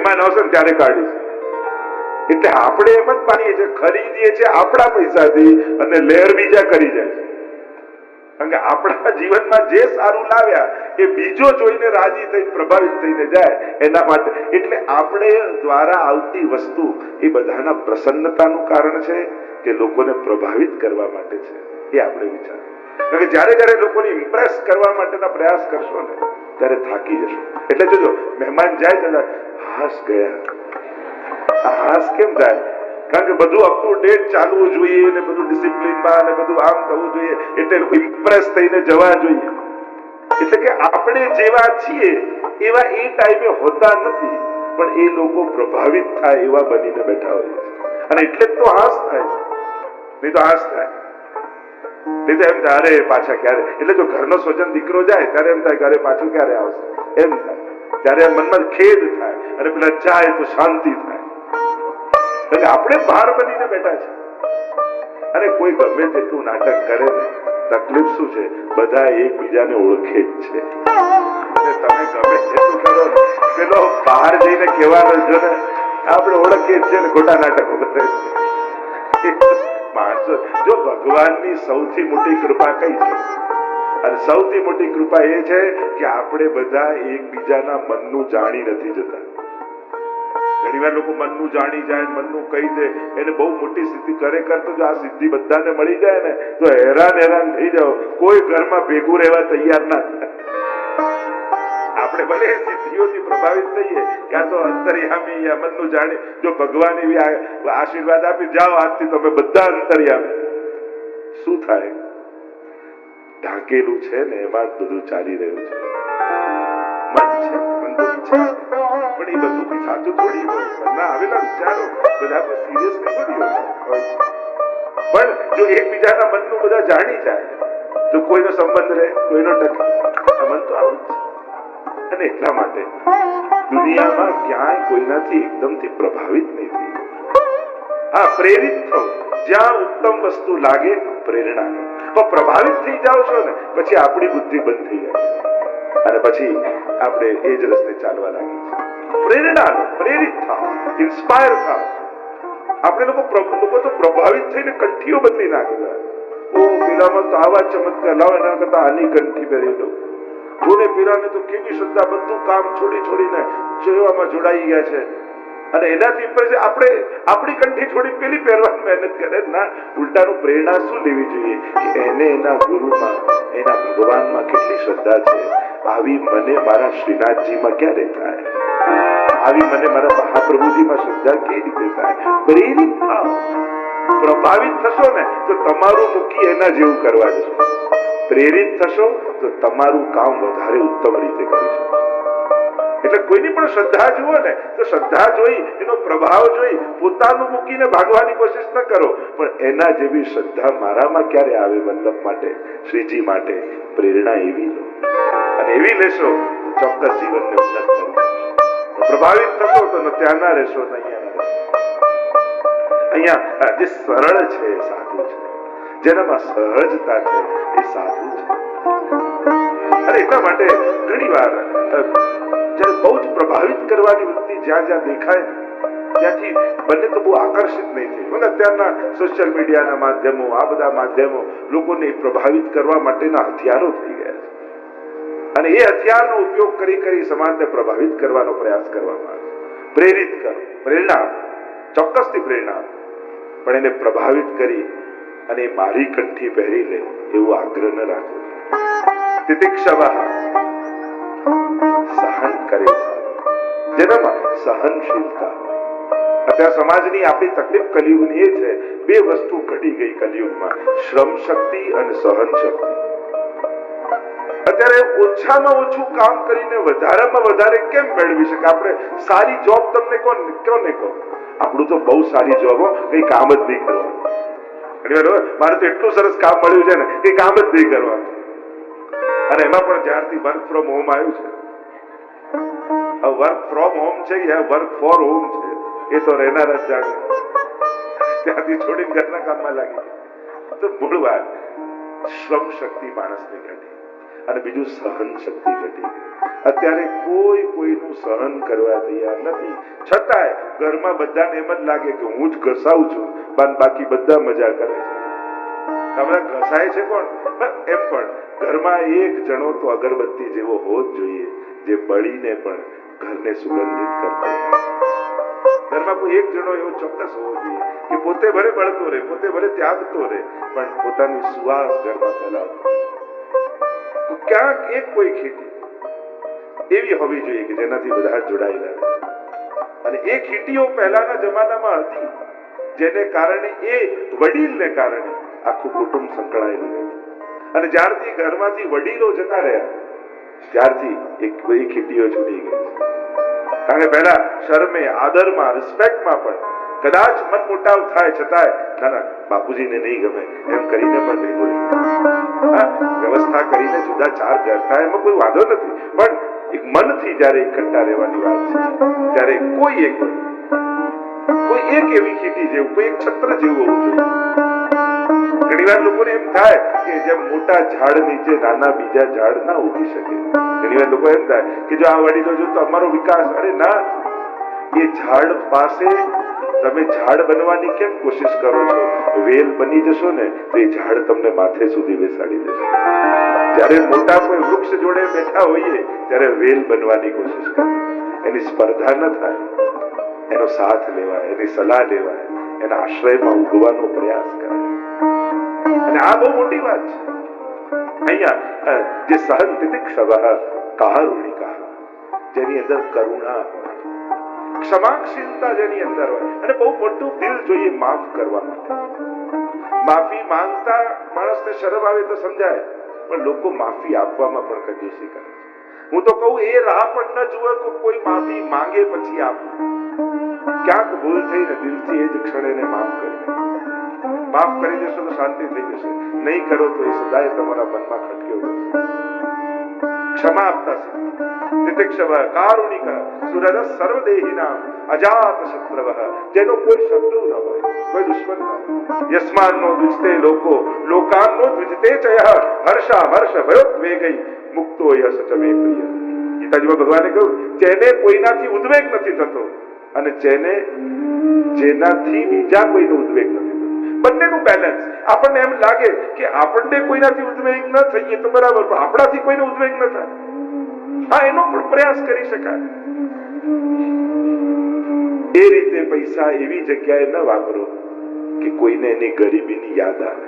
મહેમાન આવશે ને ત્યારે કાઢીશું. એટલે આપણે એમ જ માનીએ છીએ, ખરીદીએ છીએ આપણા પૈસાથી અને લહેર બીજા કરી જાય છે. કારણ કે આપણા જીવનમાં જે સારું લાવ્યા એ બીજો જોઈને રાજી થઈ પ્રભાવિત થઈને જાય એના માટે. એટલે આપણે દ્વારા આવતી વસ્તુ એ બધાના પ્રસન્નતાનું કારણ છે કે લોકોને પ્રભાવિત કરવા માટે છે, એ આપણે વિચાર. કારણ કે જ્યારે જ્યારે લોકોને ઇમ્પ્રેસ કરવા માટેના પ્રયાસ કરશો ને ત્યારે થાકી જશો. એટલે જોજો, મહેમાન જાય ત્યારે હાસ ગયા. આ હાસ કેમ થાય? કારણ કે બધું અપ ટુ ડેટ ચાલવું જોઈએ ને બધું ડિસિપ્લિનમાં ને બધું આમ થવું જોઈએ, એટલે લોકો ઇમ્પ્રેસ થઈને જવા જોઈએ. એટલે કે આપણે જેવા છીએ એવા એ ટાઈમે હોતા નથી, પણ એ લોકો પ્રભાવિત થાય એવા બનીને બેઠા હોય છે. અને એટલે જ તો હાસ થાય છે. નહીં તો હાસ થાય નહીં તો એમ થાય અરે પાછા ક્યારે. એટલે જો ઘરનો સ્વજન દીકરો જાય ત્યારે એમ થાય કે અરે પાછું ક્યારે આવશે, એમ થાય. ત્યારે મનમાં ખેદ થાય અને પેલા જાય તો શાંતિ થાય. આપણે બહાર બનીને બેઠા છે. અને કોઈ ગમે તેટલું નાટક કરે ને, તકલીફ શું છે? બધા એકબીજાને ઓળખે જ છે. તમે ગમે તેટલું કરો, પેલો બહાર જઈને કહેવાનો છો ને આપણે ઓળખીએ જ છે ને, ખોટા નાટકો કરે છે માણસો. જો ભગવાનની સૌથી મોટી કૃપા કઈ છે? અને સૌથી મોટી કૃપા એ છે કે આપણે બધા એકબીજાના મનનું જાણી નથી જતા. ઘણી વાર લોકો મનનું જાણી જાય, મનનું કહી દે, એને બહુ મોટી સિદ્ધિ ખરેખર તો જો આ સિદ્ધિ બધાને મળી જાય ને તો હેરાન થઈ જાઓ. કોઈ ઘરમાં ભેગું રહેવા તૈયાર ના થાય. આપણે ભલે સિદ્ધિઓથી પ્રભાવિત થઈએ, ક્યાં તો અંતર્યામી યા મનનું જાણી. જો ભગવાન એવી આશીર્વાદ આપી જાઓ આજથી તમે બધા અંતર્યામી, શું થાય? ઢાંકેલું છે ને એમાં જ બધું ચાલી રહ્યું છે. મન છે, મન તો વિચાર, પણ એ બધું કઈ સાચું થોડી હોય. મનમાં આવેલા વિચારો બધા સિરિયસ નહીં હોય છે. પણ જો એકબીજાના મનનું બધા જાણી જાય તો કોઈનો સંબંધ રહે, કોઈનો ટકે. મન તો આવું જ છે. અને એટલા માટે દુનિયામાં ક્યાંય કોઈનાથી એકદમથી પ્રભાવિત નહીં થઈ. હા, પ્રેરિત થવું. જ્યાં ઉત્તમ વસ્તુ લાગે પ્રેરણા લો. પણ પ્રભાવિત થઈ જાઓ છો ને પછી આપણી બુદ્ધિ બંધ થઈ જાય છે અને પછી આપણે એ જ રસ્તે ચાલવા લાગીએ છીએ. પ્રેરણા લો, પ્રેરિત થાઓ, ઇન્સ્પાયર થાઓ. આપણે લોકો તો પ્રભાવિત થઈને કંઠીઓ બદલી નાખી દે. ઓ પેલામાં તો આવા ચમત્કાર, લાવો એના કરતા આની કંઠી પહેરી લો. જોડે પેલાને તો કેવી શ્રદ્ધા, બધું કામ છોડીને સેવામાં જોડાઈ ગયા છે. અને એનાથી આપણે આપણી કંઠી છોડી પેલી પહેરવાની મહેનત કરે. ના, ઉલટાનું પ્રેરણા શું લેવી જોઈએ કે એને એના ગુરુમાં, એના ભગવાનમાં કેટલી શ્રદ્ધા છે. આવી મને મારા શ્રીનાથજીમાં ક્યારે થાય? આવી મને મારા મહાપ્રભુજીમાં શ્રદ્ધા કેવી રીતે થાય? પ્રેરિત થાઓ. પ્રભાવિત થશો ને તો તમારું મૂકી એના જેવું કરવા જશો. પ્રેરિત થશો તો તમારું કામ વધારે ઉત્તમ રીતે કરી શકશો. એટલે કોઈની પણ શ્રદ્ધા જુઓ ને તો શ્રદ્ધા જોઈ, એનો પ્રભાવ જોઈ પોતાનું મૂકીને ભાગવાની કોશિશ ન કરો, પણ એના જેવી શ્રદ્ધા મારામાં ક્યારે આવે? વલ્લભ માટે, શ્રીજી માટે પ્રેરણા એવી લો. અને એવી લેશો તો ચોક્કસ જીવનને ઉન્નત કરી શકશો. પ્રભાવિત થશો તો ન ત્યાંના રહેશો ન અહીંયાના રહેશો. અહીંયા જે સરળ છે એ સાધુ છે, જેનામાં સહજતા છે એ સાધુ છે. અને એટલા માટે ઘણી વાર જયારે બહુ જ પ્રભાવિત કરવાની વૃત્તિ જ્યાં જ્યાં દેખાય ને ત્યાંથી બંને તો બહુ આકર્ષિત નહીં થઈ. અત્યારના સોશિયલ મીડિયાના માધ્યમો, આ બધા માધ્યમો લોકોને પ્રભાવિત કરવા માટેના હથિયારો થઈ ગયા છે. અને એ હથિયારનો ઉપયોગ કરી સમાજને પ્રભાવિત કરવાનો પ્રયાસ કરવામાં આવે છે. પ્રેરિત કરો, પ્રેરણા, ચોક્કસથી પ્રેરણા, પણ એને પ્રભાવિત કરી અને મારી કંઠી પહેરી લે એવો આગ્રહ ન રાખવો. તિતિક્ષવઃ, સહન કરે છે, જેનામાં સહનશીલતા. અત્યારે સમાજની આપણી તકલીફ કલિયુગની એ છે, બે વસ્તુ ઘટી ગઈ કલિયુગમાં, શ્રમ શક્તિ અને સહન શક્તિ. અત્યારે ઓછામાં ઓછું કામ કરીને વધારેમાં વધારે કેમ મેળવી શકે? આપણે સારી જોબ તમને કોને કહો? આપણું તો બહુ સારી જોબ, કઈ કામ જ નહીં કરવાનું. મારે તો એટલું સરસ કામ મળ્યું છે ને કઈ કામ જ નહીં કરવાનું. અને એમાં પણ જ્યારથી વર્ક ફ્રોમ હોમ આવ્યું છે, વર્ક ફ્રોમ હોમ છે યા વર્ક ફોર હોમ છે એ તો રહેનાર જ જાણે. ત્યાંથી છોડીને ઘરના કામમાં લાગી. તો મૂળ વાત શ્રમ શક્તિ માણસને ઘટી. અને બીજું સહન શક્તિ ઘટી ગઈ. અત્યારે કોઈ કોઈનું સહન કરવા તૈયાર નથી, છતાંય ઘરમાં બધાને એમ જ લાગે કે હું જ ઘસાવું છું, બાકી બધા મજા કરે છે. હમણાં ઘસાય છે કોણ? એમ પણ ઘરમાં એક જણો તો અગરબત્તી જેવો હોવો જ જોઈએ, જે બળીને પણ ઘરને સુગંધિત કરતો. ઘરમાં કોઈ એક જણો એવો ચોક્કસ હોવો જોઈએ કે પોતે ભલે બળતો રહે, પોતે ભલે ત્યાગતો રહે, પણ પોતાની સુવાસ ઘરમાં ફેલાવતો. તો ક્યાંક એક કોઈ ખીટી એવી હોવી જોઈએ કે જેનાથી બધા જોડાયેલા રહે. અને એ ખીટીઓ પહેલાના જમાનામાં હતી, જેને કારણે એ વડીલને કારણે આખું કુટુંબ સંકળાયેલું હતું. અને જ્યારથી ઘરમાંથી વડીલો જતા રહ્યા ત્યારથી એક ખીટીઓ છૂટી ગઈ. કારણ કે પહેલા શરમે, આદરમાં, રિસ્પેક્ટમાં પણ કદાચ મન મોટાવ થાય છતાંય ના ના બાપુજીને નહીં ગમે એમ કરીને પણ ભેગો રહ્યો. વ્યવસ્થા કરીને જુદા ચાર ઘર થાય એમાં કોઈ વાંધો નથી, પણ એક મનથી જયારે એકઠા રહેવાની વાત છે ત્યારે કોઈ એક એવી ખીટી જેવું, કોઈ એક છત્ર જેવું હોવું જોઈએ. ઘણી વાર લોકોને એમ થાય કે જેમ મોટા ઝાડ નીચે નાના બીજા ઝાડ ના ઉગી શકે. ઘણી વાર લોકો એમ થાય કે જો આ વડીલો જો તો અમારો વિકાસ, અરે ના, એ ઝાડ પાસે તમે ઝાડ બનવાની કેમ કોશિશ કરો છો? વેલ બની જશો ને તો એ ઝાડ તમને માથે સુધી બેસાડી દેશે. જ્યારે મોટા કોઈ વૃક્ષ જોડે બેઠા હોઈએ ત્યારે વેલ બનવાની કોશિશ કરો, એની સ્પર્ધા ન થાય, એનો સાથ લેવાય, એની સલાહ લેવાય, એના આશ્રયમાં ઉગવાનો પ્રયાસ કરાય. અને આ બહુ મોટી વાત છે. અહીંયા જે સહન તિતિક્ષવઃ કારુણિકઃ, જેની અંદર કરુણા હોય, ક્ષમાશીલતા જેની અંદર હોય, અને બહુ મોટું દિલ જોઈએ માફ કરવા માટે. માફી માંગતા માણસને શરમ આવે તો સમજાય, પણ લોકો માફી આપવામાં પણ કંજૂસી કરે છે. હું તો કહું એ રાહ પણ ન જુએ કે કોઈ માફી માંગે પછી આપવું. ક્યાંક ભૂલ થઈને દિલથી એ જ ક્ષણે એને માફ કરી માફ કરી દેશો તો શાંતિ થઈ જશે. નહીં કરો તો એ સદાય તમારા મનમાં ખટક્યો રહેશે. ક્ષમા આપતા તિતિક્ષવઃ કારુણિકઃ સુહૃદઃ સર્વદેહિનાં અજાત શત્રવઃ, જેનો કોઈ શત્રુ ન હોય, કોઈ દુશ્મન ન હોય. યસ્માન્નો દ્વિજતે લોકો લોકાન્નો દ્વિજતે ચયઃ હર્ષામર્ષ ભયોદ્વેગૈ મુક્તો યશ ચ મે પ્રિય. ગીતાજીમાં ભગવાને કહ્યું, જેને કોઈનાથી ઉદ્વેગ નથી થતો અને જેનાથી બીજા કોઈનો ઉદ્વેગ નથી થતો, બંનેનું બેલેન્સ. આપણને એમ લાગે કે આપણને કોઈનાથી ઉદ્વેગ ન થઈએ તો બરાબર, પણ આપણાથી કોઈનો ઉદ્વેગ ન થાય, હા, એનો પણ પ્રયાસ કરી શકાય. એ રીતે પૈસા એવી જગ્યાએ ન વાપરો કે કોઈને એની ગરીબીની યાદ આવે.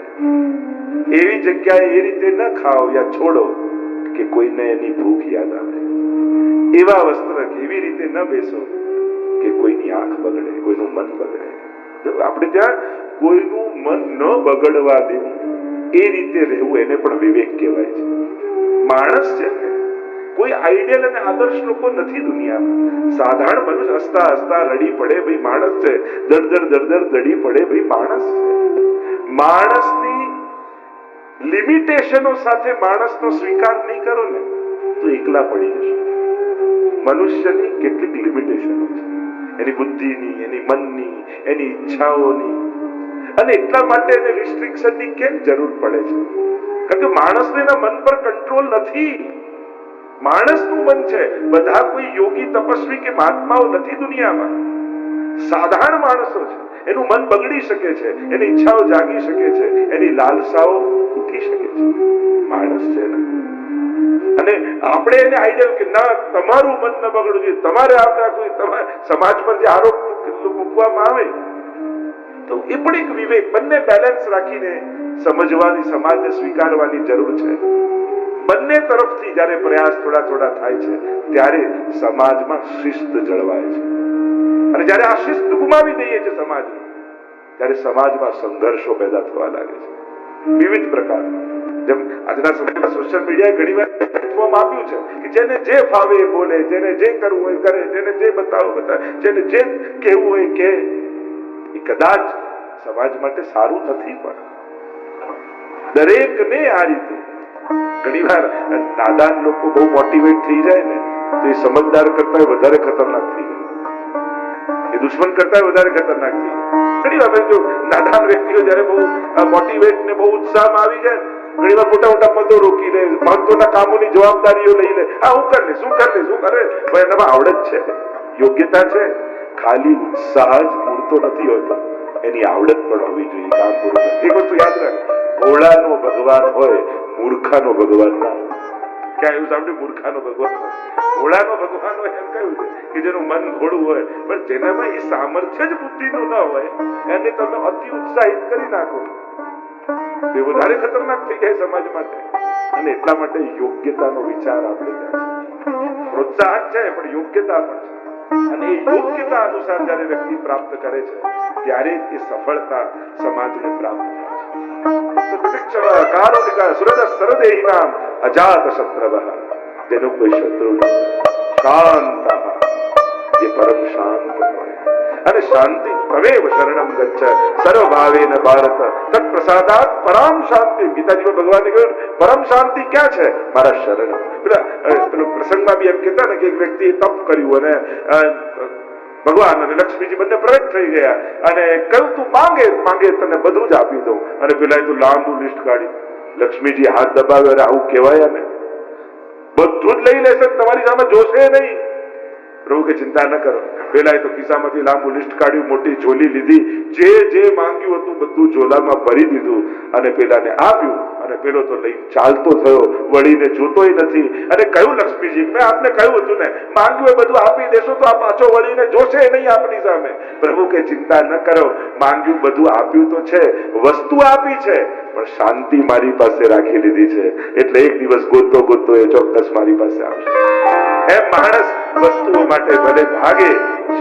એવી જગ્યાએ એ રીતે ન ખાઓ યા છોડો કે કોઈને એની ભૂખ યાદ આવે. એવા વસ્ત્ર એવી રીતે ન બેસો કે કોઈની આંખ બગડે, કોઈનું મન બગડે. આપણે ત્યાં કોઈનું મન ન બગડવા દેવું, એ રીતે રહેવું, એને પણ વિવેક કહેવાય છે. માણસ છે ને, કોઈ આઈડિયલ અને આદર્શ લોકો નથી દુનિયામાં. સાધારણ મનુષ્ય હસતા હસતા રડી પડે, ભાઈ માણસ છે. દરદર રડી પડે, ભાઈ માણસ છે. માણસની લિમિટેશનો સાથે માણસનો સ્વીકાર નહીં કરો ને તો એકલા પડી જશો. મનુષ્યની કેટલીક લિમિટેશનો છે, એની બુદ્ધિની, એની મનની, એની ઈચ્છાઓની, અને એટલા માટે એને રિસ્ટ્રિક્શનની કેમ જરૂર પડે છે? કારણ કે માણસને એના મન પર કંટ્રોલ નથી. માણસનું મન છે. બધા કોઈ યોગી, તપસ્વી કે મહાત્માઓ નથી દુનિયામાં. સાધારણ માણસો છે. એનું મન બગડી શકે છે, એની ઈચ્છાઓ જાગી શકે છે, એની લાલસાઓ ઉઠી શકે છે. માણસ છે ને, અને આપણે એને આઈડિયલ કે ના તમારું મન ન બગડવું જોઈએ, તમારે આમ રાખવું, તમારે સમાજ પર જે આરોપ મૂકવામાં આવે તો એ પણ એક વિવેક. બંને બેલેન્સ રાખીને સમજવાની, સમાજને સ્વીકારવાની જરૂર છે. બંને તરફથી જયારે પ્રયાસ થોડા થાય છે ત્યારે સમાજમાં શિસ્ત જળવાય છે. અને જયારે આ શિસ્ત ગુમાવી દઈએ છીએ સમાજની, ત્યારે સમાજમાં સંઘર્ષો પેદા થવા લાગે છે વિવિધ પ્રકારના. જેમ આજના સમયમાં સોશિયલ મીડિયાએ ઘણી વાર પ્લેટફોર્મ આપ્યું છે કે જેને જે ફાવે એ બોલે, જેને જે કરવું હોય કરે, જેને જે બતાવવું બતાવે, જેને જે કહેવું હોય કે. એ કદાચ સમાજ માટે સારું નથી, પણ દરેકને આ રીતે ઘણી વાર નાદાન લોકો બહુ મોટિવેટ થઈ જાય ને તો એ સમજદાર કરતા વધારે ખતરનાક થઈ જાય, એ દુશ્મન કરતા વધારે ખતરનાક થઈ જાય. ઘણી વાર જો નાદાન વ્યક્તિઓ જયારે બહુ મોટિવેટ ને બહુ ઉત્સાહમાં આવી જાય ઘણી વાર મોટા મોટા પદો રોકી લે, મહત્વના કામોની જવાબદારીઓ લઈ લે. હું કરી લઈશ, શું કરે ભાઈ, એનામાં આવડત છે, યોગ્યતા છે, ખાલી ઉત્સાહ જ પૂરતો નથી હોતો, એની આવડત પણ હોવી જોઈએ કામ પૂરું. એક વસ્તુ યાદ રાખ, ભોળાનો ભગવાન હોય, મૂર્ખાનો ભગવાન ના હોય. ક્યાં એવું સાંભળ્યું? મૂર્ખાનો ભગવાન હોય, ભોળાનો ભગવાન હોય એમ કહ્યું છે કે જેનું મન ભોળું હોય, પણ જેનામાં એ સામર્થ્ય જ બુદ્ધિનું ન હોય, એને તમે અતિ ઉત્સાહિત કરી નાખો, તે વધારે ખતરનાક થઈ જાય સમાજ માટે. અને એટલા માટે યોગ્યતાનો વિચાર આપણે પ્રોત્સાહન છે, પણ યોગ્યતા પણ છે. અને એ યોગ્યતા અનુસાર જયારે વ્યક્તિ પ્રાપ્ત કરે છે, ત્યારે એ સફળતા સમાજને પ્રાપ્ત થાય છે. સરદેહિનામ અજાત શત્રવઃ, તેનો કોઈ શત્રુ શાંત, જે પરમ શાંત હોય. અને શાંતિ તમેવ શરણમ ગચ્છ સર્વભાવેન ભારત તત્પ્રસાદાત પરામ શાંતિ. ગીતાજીમાં ભગવાને કહ્યું પરમ શાંતિ ક્યાં છે? મારા શરણ. પેલો પ્રસંગમાં બી એમ કહેતા ને કે એક વ્યક્તિએ તપ કર્યું અને ભગવાન અને લક્ષ્મીજી બંને પ્રગટ થઈ ગયા અને કહ્યું તું માંગે તને બધું જ આપી દઉં. અને પેલા તું લાંબુ લિસ્ટ કાઢી. લક્ષ્મીજી હાથ દબાવ્યો, અરે આવું કહેવાય ને, બધું જ લઈ લેશે, તમારી સામે જોશે નહીં. પ્રભુ કે ચિંતા ન કરો. પેલા તો ખિસ્સામાંથી લાંબુ લિસ્ટ કાઢ્યું, મોટી ઝોલી લીધી, જે માંગ્યું હતું બધું ઝોલામાં ભરી દીધું અને પેલાને આપ્યું. અને પેલો તો લઈ ચાલતો થયો, વળીને જોતોય નથી. અને કહ્યું લક્ષ્મીજી, મેં આપને કહ્યું હતું ને, માંગ્યું એ બધું આપી દેશો તો આ પાછો વળીને જોશે નહીં આપણી સામે. પ્રભુ કે ચિંતા ન કરો, માંગ્યું બધું આપ્યું તો છે, વસ્તુ આપી છે, પણ શાંતિ મારી પાસે રાખી લીધી છે. એટલે એક દિવસ ગોતતો એ ચોક્કસ મારી પાસે આવશે. એમ માણસ વસ્તુઓ માટે ભલે ભાગે,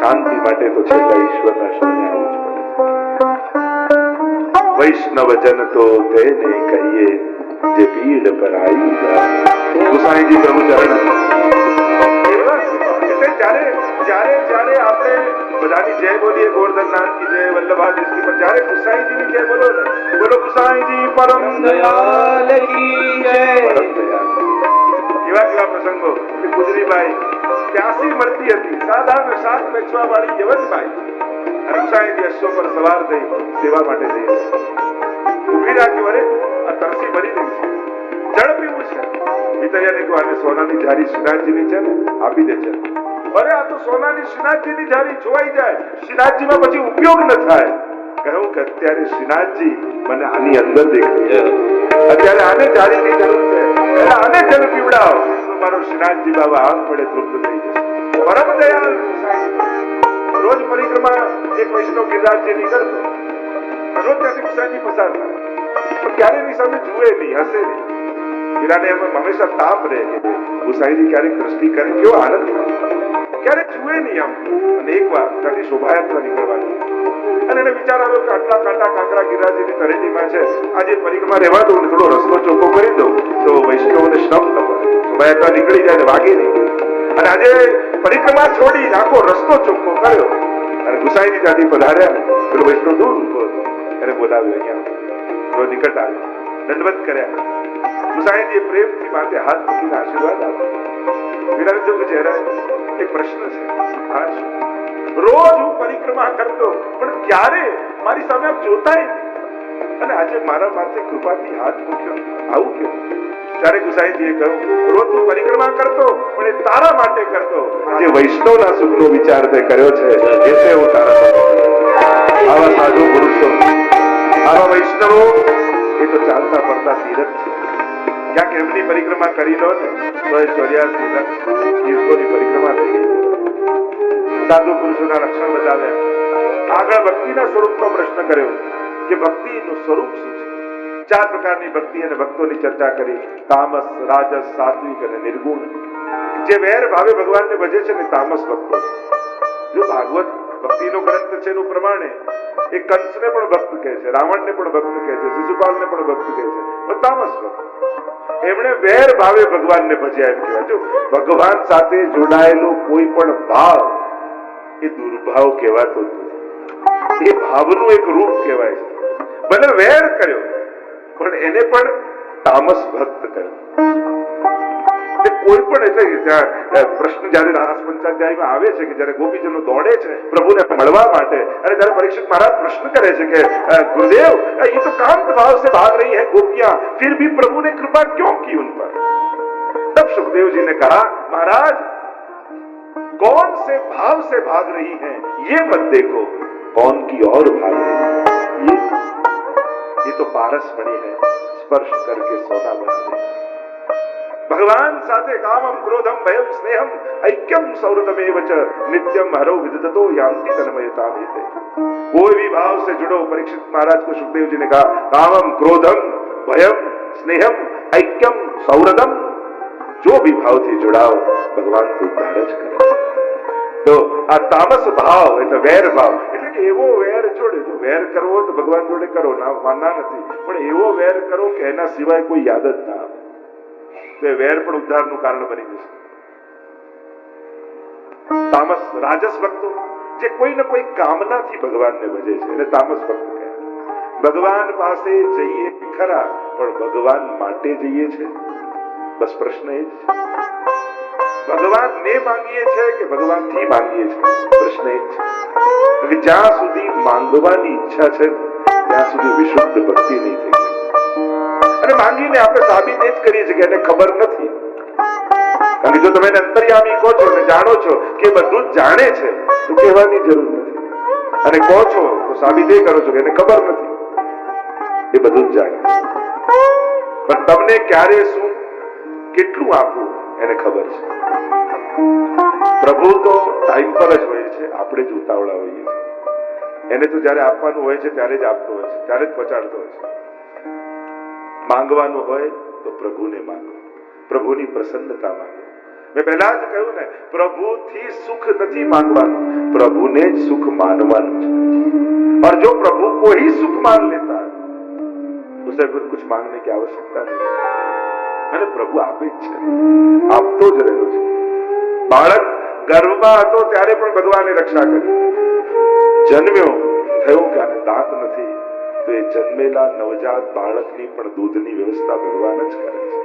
શાંતિ માટે તો છેલ્લા ઈશ્વરના શરણે આવવું જ પડે. વૈષ્ણવજન તો તેને કહીએ જે પીડ પર આવી જાય. ગુસાઈજી પ્રભુ ચરણ. જ્યારે આપણે બધાની જય બોલીએ, ગોવર્ધનનાથ કી જય, વલ્લભાદેવ કી, પણ જ્યારે ગુસાઈજીની જય બોલો ને, બોલો ગુસાઈજી પરમ દયાલ કી જય. કેવા પ્રસંગો કે ગુજરીબાઈ પ્યાસી મળતી હતી, સાધારણ શાક વેચવા વાળી યવનબાઈ, અને ગુસાઈજી અશ્વ પર સવાર થઈ સેવા માટે જઈ ઉભી રાખ્યો. અરે આ તરસી મરી ગઈ છે, જળ પીવું છે. પિતરિયાને કહ્યું આને સોનાની જારી શ્રીનાથજીની છે ને, આપી દે છે. અરે આ તો સોનાની શ્રીનાથજીની જારી જોવાઈ જાય, શ્રીનાથજીમાં પછી ઉપયોગ ન થાય. કહ્યું કે અત્યારે શ્રીનાથજી મને આની અંદર દેખાય, અત્યારે આને જારીની જરૂર છે, આને જલ પીવડાવો તો મારો શ્રીનાથજી બાબા આમ પડે તૃપ્ત થઈ જશે. પરમ દયાળ. રોજ પરિક્રમા એક વૈષ્ણવ ગિરિરાજજી નીકળતો, રોજ ત્યાંથી ગુસાઈજી પસાર થાય, પણ ક્યારે એની સામે જુએ નહીં, હસે નહીં. ગિરાને એમ હંમેશા તાપ રહે કે ગુસાઈજી ક્યારેક દ્રષ્ટિ કરે, કેવો આનંદ થાય, ક્યારેક જુએ નહીં આમ. અને એકવાર ત્યાંથી શોભાયાત્રા નીકળવાની, અને એને વિચાર આવ્યો કે આટલા કાંટા કાંકરા ગિરિરાજજીની તળેટીમાં છે, આજે પરિક્રમા રહેવા દઉં, થોડો રસ્તો ચોખ્ખો કરી દઉં તો વૈષ્ણવોને શ્રમ ન પડે, શોભાયાત્રા નીકળી જાય ને વાગે નહીં. અને આજે પરિક્રમા છોડી આખો રસ્તો ચોખ્ખો કર્યો અને ગુસાઈજી ત્યાંથી પધાર્યા. પેલો વૈષ્ણવ દૂર ઉભો હતો, એને બોલાવ્યો, અહીંયા તો નિકટ આવ્યો, દંડવત કર્યા. ગુસાઈજીએ પ્રેમથી માથે હાથ મૂકીને આશીર્વાદ આપ્યો. વિરાજ કે ચહેરા એક પ્રશ્ન છે, હા શું? રોજ હું પરિક્રમા કરતો, પણ ક્યારે મારી સામે આપ જોતાય નહીં, અને આજે મારા માથે કૃપાથી હાથ મૂક્યો, આવું કેવું? ત્યારે ગુસાઈજીએ કહ્યું, રોજ તું પરિક્રમા કરતો, પણ એ તારા માટે કરતો. આજે વૈષ્ણવના સુખનો વિચાર તે કર્યો છે, એટલે હું તારા. આવા સાધુ પુરુષો, આવા વૈષ્ણવો, એ તો ચાલતા પડતા તીરથ છે. ક્યાંક એમની પરિક્રમા કરી લો ને તો એ 84 લક્ષ તીર્થોની પરિક્રમા થઈ ગઈ. સાધુ પુરુષોના લક્ષણ બતાવ્યા. આગળ ભક્તિના સ્વરૂપનો પ્રશ્ન કર્યો કે ભક્તિનું સ્વરૂપ શું છે. 4 પ્રકારની ભક્તિ અને ભક્તોની ચર્ચા કરી, તામસ, રાજસ, સાત્વિક અને નિર્ગુણ. જે વેર ભાવે ભગવાનને ભજે છે ને તામસ ભક્તો છે. જો ભાગવત ભક્તિનો ગ્રંથ છે એનું પ્રમાણે એ કંસને પણ ભક્ત કહે છે, રાવણને પણ ભક્ત કહે છે, શિશુપાલને પણ ભક્ત કહે છે, પણ તામસ ભક્ત. એમણે વેર ભાવે ભગવાનને ભજ્યા એમ કહેવાય. જો ભગવાન સાથે જોડાયેલો કોઈ પણ ભાવ એ દુર્ભાવ કહેવાતો નથી, એ ભાવનું એક રૂપ કહેવાય છે. ભલે વેર કર્યો પણ એને પણ તામસ ભક્ત કર્યો. કોઈ પણ એટલે ત્યાં પ્રશ્ન જયારે રાસ પંચાધ્યાયમાં આવે છે કે જયારે ગોપીજનો દોડે છે પ્રભુને મળવા માટે, અને ત્યારે परीक्षित महाराज प्रश्न करे છે કે गुरुदेव ये तो कांत भाव से भाग रही है गोपियां, फिर भी प्रभु ने कृपा क्यों की उन पर? तब सुखदेव जी ने कहा महाराज कौन से भाव से भाग रही हैं ये मत देखो, कौन की और भाग रही है, ये तो पारस मणि है, स्पर्श करके सोना बना दे। भगवान साथे कामम क्रोधम भयम स्नेहम ऐक्यम सौहृदमेव च नित्यम हरो विदधतो यान्ति तन्मयतामेते। कोई भी भाव से जुड़ो, परीक्षित महाराज को सुखदेव जी ने कहा कामम क्रोधम भयम स्नेहम ऐक्यम सौहृदम, जो भी भाव थी जुड़ाओ भगवान तो उद्धार ज करे। तो आ तामस भाव એટલે વેર ભાવ, એટલે કે એવો વેર જોડે, જો વેર કરવો તો ભગવાન જોડે કરો, ના માનના નથી, પણ એવો વેર કરો કે એના સિવાય કોઈ યાદ જ ના આવે, તો એ વેર પણ ઉદ્ધારનું કારણ બની જશે। તામસ રાજસ ભક્તો જે કોઈ ને કોઈ કામનાથી ભગવાનને ભજે છે એને તામસ ભક્ત કહે। ભગવાન પાસે જઈએ ખરા, પણ ભગવાન માટે જઈએ છે, બસ પ્રશ્ન એ જ છે। ભગવાન ને માંગીએ છે કે ભગવાન થી માંગીએ છે, પ્રશ્ન એ જ છે। જ્યાં સુધી માંગવાની ઈચ્છા છે ત્યાં સુધી વિશુદ્ધ ભક્તિ નહીં થઈ શકે, અને માંગીને આપણે સાબિત એ જ કરીએ છીએ કે એને ખબર નથી, કારણ કે જો તમે અંતર્યામી કહો છો અને જાણો છો કે બધું જ જાણે છે તો કહેવાની જરૂર નથી, અને કહો છો તો સાબિત એ કરો છો કે એને ખબર નથી, એ બધું જ જાણે છે, પણ તમને ક્યારે શું કેટલું આપવું એને ખબર છે। પ્રભુ તો ટાઈમ પર જ હોય છે, આપણે જ ઉતાવળા હોઈએ છીએ, એને તો જયારે આપવાનું હોય છે ત્યારે જ આપતો હોય છે, ત્યારે જ પહોંચાડતો હોય છે। માંગવાનું હોય તો પ્રભુને માંગો, પ્રભુની પ્રસન્નતા માંગો। મેં પહેલા જ કહ્યું ને, પ્રભુથી સુખ નથી માંગવાનું, પ્રભુને જ સુખ માનવાનું છે। और जो प्रभु को ही सुख मान लेता है उसे फिर कुछ मांगने की आवश्यकता नहीं, અને પ્રભુ આપે જ છે, આપતો જ રહ્યો છે। બાળક ગર્ભમાં હતો ત્યારે પણ ભગવાને રક્ષા કરી, જન્મ્યો થયો કે આને દાંત નથી તો એ જન્મેલા નવજાત બાળકની પણ દૂધની વ્યવસ્થા ભગવાન જ કરે છે।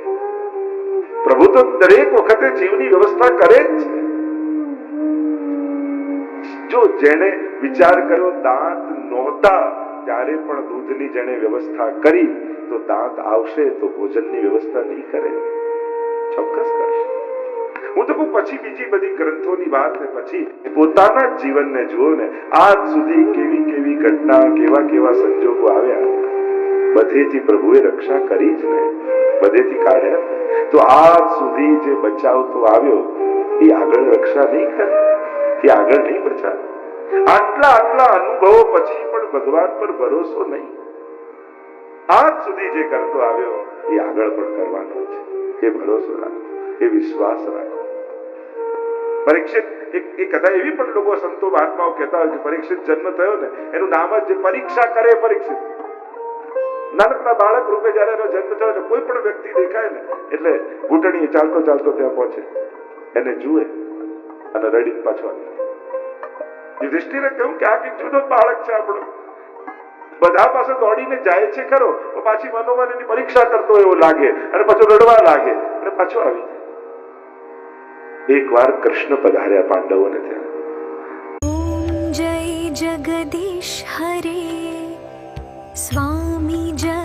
પ્રભુ તો દરેક વખતે જીવની વ્યવસ્થા કરે જ છે। જો જેણે વિચાર કર્યો દાંત નહોતા ત્યારે પણ દૂધની જેણે વ્યવસ્થા કરી, તો દાંત આવશે તો ભોજનની વ્યવસ્થા નહીં કરે, ચોક્કસ કરશે। હું તો કહું પછી બીજી બધી ગ્રંથોની વાત ને પછી પોતાના જીવનને જુઓ ને, આજ સુધી કેવી કેવી ઘટના, કેવા કેવા સંજોગો આવ્યા, બધેથી પ્રભુએ રક્ષા કરી જ ને, બધેથી કાઢ્યા, તો આજ સુધી જે બચાવતો આવ્યો એ આગળ રક્ષા નહીં કરે, એ આગળ નહીં બચાવે। આટલા આટલા અનુભવો પછી પણ ભગવાન પર ભરોસો નહીં, આજ સુધી જે કરતો આવ્યો એ આગળ પણ કરવાનો છે, એ ભરોસો રાખો, એ વિશ્વાસ રાખો। પરીક્ષિત એક કથા એવી પણ લોકો સંતો મહાત્માઓ કહેતા હોય કે પરીક્ષિત જન્મ થયો ને એનું નામ જ પરીક્ષા કરે પરીક્ષિત। નાનકડા બાળક રૂપે જયારે એનો જન્મ થયો ને કોઈ પણ વ્યક્તિ દેખાય ને એટલે ઘૂંટણીએ ચાલતો ચાલતો ત્યાં પહોંચે, એને જુએ અને રડીને પાછો આવે। યુધિષ્ઠિરે કહ્યું કે આ કંઈક જુદો બાળક છે આપણો, બધા પાસે દોડીને જાય છે ખરો, પાછી મનોમન એની પરીક્ષા કરતો એવો લાગે અને પાછો રડવા લાગે અને પાછો આવી જાય। एक बार कृष्ण पधार्या पांडवों ने ત્યાં। ओम जय जगदीश हरे स्वामी जय